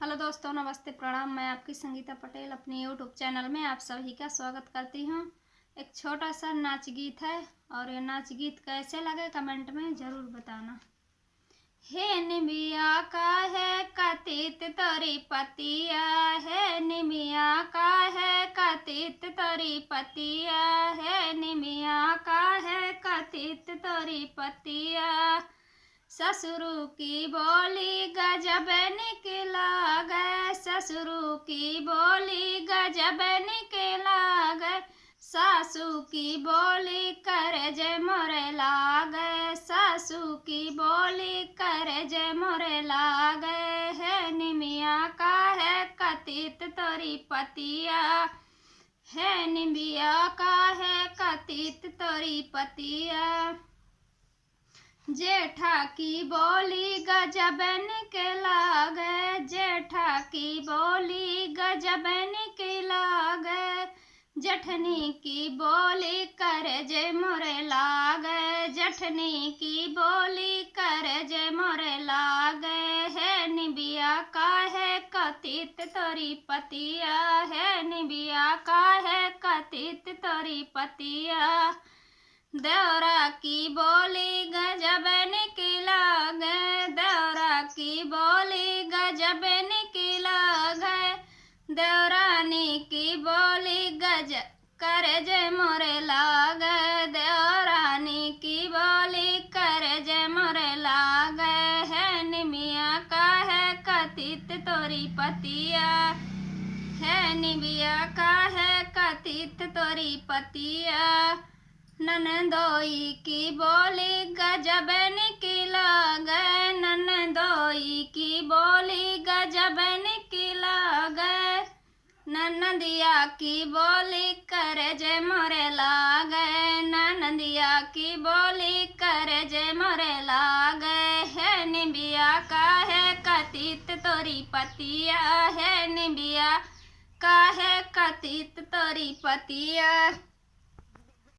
Hello दोस्तों, नमस्ते, प्रणाम। मैं आपकी संगीता पटेल अपने यूट्यूब चैनल में आप सभी का स्वागत करती हूँ। एक छोटा सा नाच गीत है और ये नाच गीत कैसे लगे कमेंट में ज़रूर बताना। हे निमिया का है कतित तोरी पतिया, है निमिया का है कतित तोरी पतिया, है निमिया का है कतित तोरी पतिया। ससुरु की बोली गजब निकला गए, ससुरु की बोली गजब निकला गए, सासू की बोली कर जय मोरे लागे, सासू की बोली कर जय मोरे लागे। है निमिया का है कतित तोरी पतिया, है निमिया का है कतित तोरी पतिया। जेठा की बोली गजब निकला गए, जेठा की बोली गजब निकला गए, जठनी की बोली कर जय मोरे लागे, जठनी की बोली कर जय मोरे लागे। है निबिया का है कतित तोरी पतिया, है निबिया का है कतित तोरी पतिया। देवरा की बोली गजब निकला गए, देवरा की बोली गजब निकला गए, देवरानी की बोली गजब कर जय मोरे लागे, देवरानी की बोली कर जय मोरे लागे। है निमिया का है कतित तोरी पतिया, है निमिया का है कतित तोरी पतिया। ननदोई की बोली गजब निकला गए, ननदोई की बोली गजब निकला गए, ननदिया की बोली कर जय मोरे लागे, ननदिया की बोली कर जय मोरे लागे। है निबिया का है कतित तोरी पतिया, है निबिया का है कतित तोरी पतिया।